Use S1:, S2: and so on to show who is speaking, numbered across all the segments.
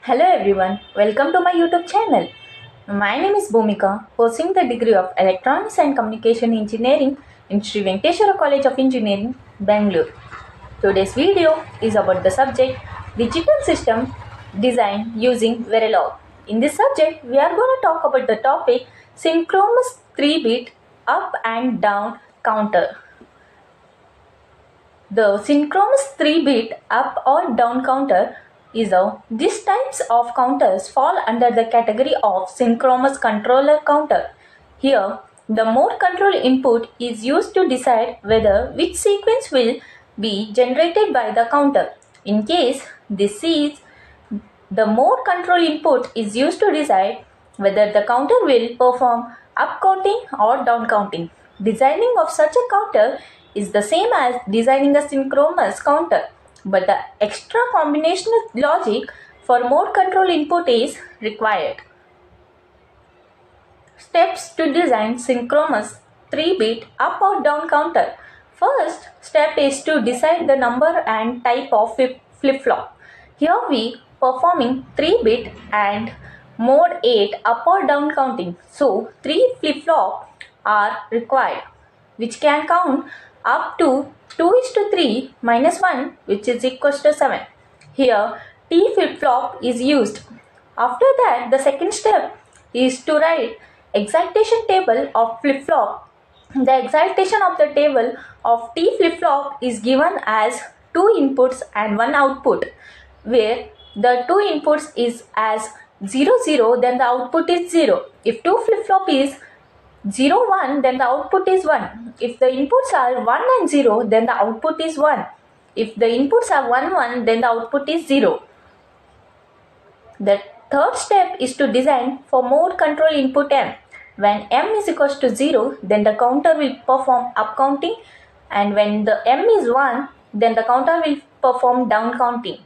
S1: Hello everyone, welcome to my YouTube channel. My name is Bhumika, pursuing the degree of Electronics and Communication Engineering in Sri Venkateswara College of Engineering, Bangalore. Today's video is about the subject Digital System Design using Verilog. In this subject, we are going to talk about the topic Synchronous 3-bit up and down counter. The synchronous 3-bit up or down counter is these types of counters fall under the category of synchronous controller counter. Here, the mode control input is used to decide whether which sequence will be generated by the counter. In case this is the mode control input is used to decide whether the counter will perform up counting or down counting. Designing of such a counter is the same as designing a synchronous counter, but the extra combinational logic for mode control input is required. Steps to design synchronous 3-bit up or down counter. First step is to decide the number and type of flip-flop. Here we performing 3-bit and mode 8 up or down counting. So 3 flip-flop are required, which can count up to 2:3 minus 1, which is equals to 7. Here T flip-flop is used. After that, the second step is to write excitation table of flip-flop. The excitation of the table of T flip-flop is given as 2 inputs and 1 output, where the 2 inputs is as 0 0, then the output is 0. If 2 flip-flop is 0 1, then the output is 1. If the inputs are 1 and 0, then the output is 1. If the inputs are 1 1, then the output is 0. The third step is to design for mode control input M. When M is equals to 0, then the counter will perform up counting, and when the M is 1, then the counter will perform down counting.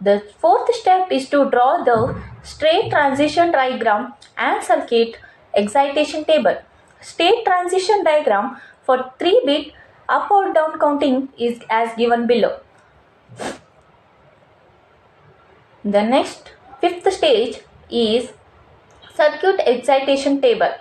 S1: The fourth step is to draw the state transition diagram and circuit excitation table. State transition diagram for 3-bit up or down counting is as given below. The next fifth stage is circuit excitation table.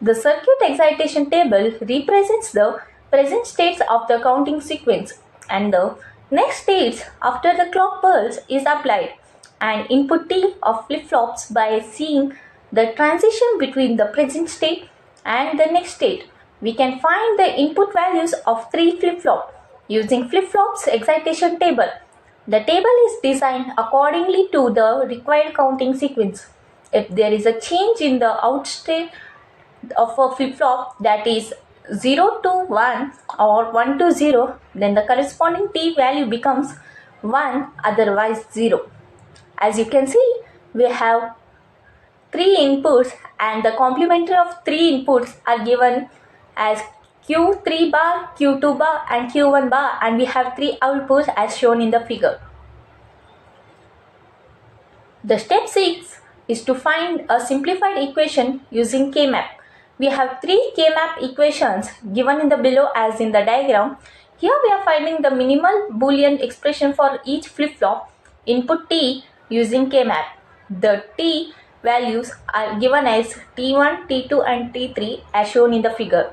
S1: The circuit excitation table represents the present states of the counting sequence, and the next states after the clock pulse is applied, and input T of flip-flops by seeing the transition between the present state and the next state. We can find the input values of 3 flip-flop using flip-flops excitation table. The table is designed accordingly to the required counting sequence. If there is a change in the out state of a flip-flop, that is 0 to 1 or 1 to 0, then the corresponding T value becomes 1, otherwise 0. As you can see, we have 3 inputs, and the complementary of 3 inputs are given as Q3 bar, Q2 bar and Q1 bar, and we have 3 outputs as shown in the figure. The step 6 is to find a simplified equation using K-map. We have 3 K-map equations given in the below as in the diagram. Here we are finding the minimal Boolean expression for each flip-flop input T using K-map. The T values are given as T1, T2 and T3 as shown in the figure.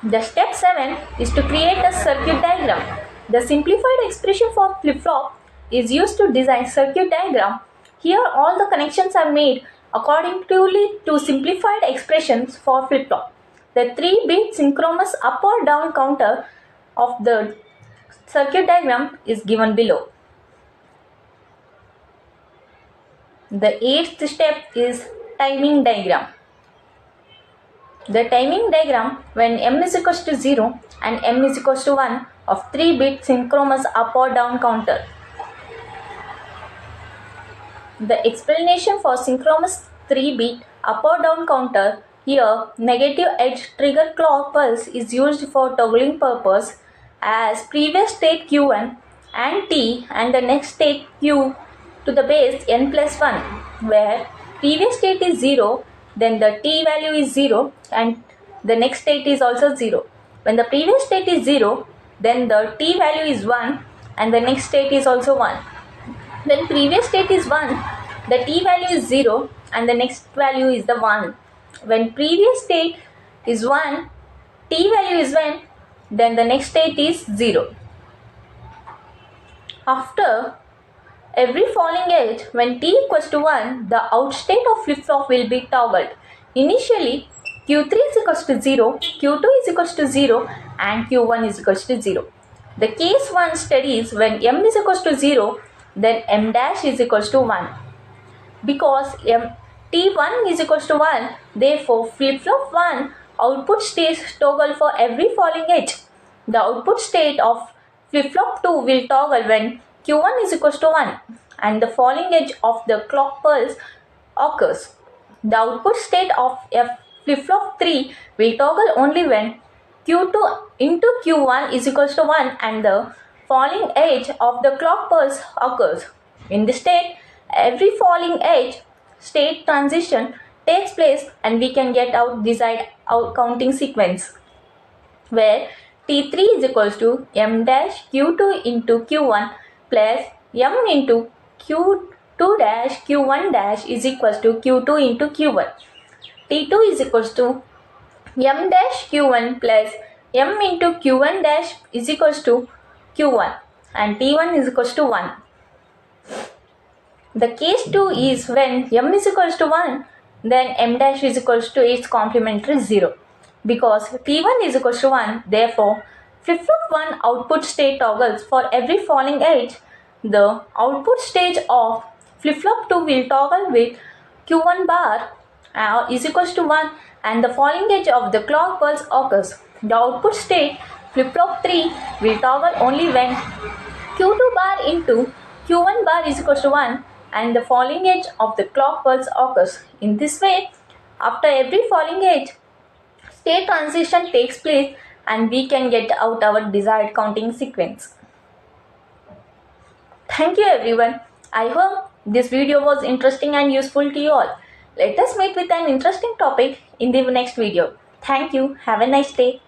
S1: The step 7 is to create a circuit diagram. The simplified expression for flip-flop is used to design circuit diagram. Here all the connections are made according to simplified expressions for flip-flop. The 3-bit synchronous up or down counter of the circuit diagram is given below. The 8th step is timing diagram. The timing diagram when M is equals to 0 and M is equals to 1 of 3-bit synchronous up or down counter. The explanation for synchronous 3-bit up or down counter. Here negative edge trigger clock pulse is used for toggling purpose, as previous state Q1 and T and the next state Q to the base n plus 1, where previous state is 0, then the T value is 0 and the next state is also 0. When the previous state is 0, then the T value is 1 and the next state is also 1. When previous state is 1, the t value is 0 and the next value is the 1. When previous state is 1, t value is 1, then the next state is 0. After every falling edge, when t equals to 1, the out state of flip-flop will be toggled. Initially, Q3 is equals to 0, Q2 is equals to 0 and Q1 is equals to 0. The case 1 studies when m is equals to 0, then m dash is equals to 1. Because t1 is equals to 1, therefore flip-flop 1 output stays toggle for every falling edge. The output state of flip-flop 2 will toggle when Q1 is equals to 1 and the falling edge of the clock pulse occurs. The output state of flip-flop 3 will toggle only when Q2 into Q1 is equals to 1 and the falling edge of the clock pulse occurs. In this state, every falling edge state transition takes place and we can get out desired out counting sequence where T3 is equals to m dash Q2 into Q1 plus m into Q2 dash Q1 dash is equals to Q2 into Q1. T2 is equals to m dash Q1 plus m into Q1 dash is equals to Q1 and T1 is equals to 1. The case 2 is when m is equals to 1, then m dash is equals to its complementary 0. Because T1 is equals to 1, therefore flip-flop 1 output state toggles for every falling edge. The output stage of flip-flop 2 will toggle with Q1 bar is equals to 1 and the falling edge of the clock pulse occurs. The output state flip-flop 3 will toggle only when Q2 bar into Q1 bar is equals to 1 and the falling edge of the clock pulse occurs. In this way, after every falling edge, state transition takes place and we can get out our desired counting sequence. Thank you everyone. I hope this video was interesting and useful to you all. Let us meet with an interesting topic in the next video. Thank you. Have a nice day.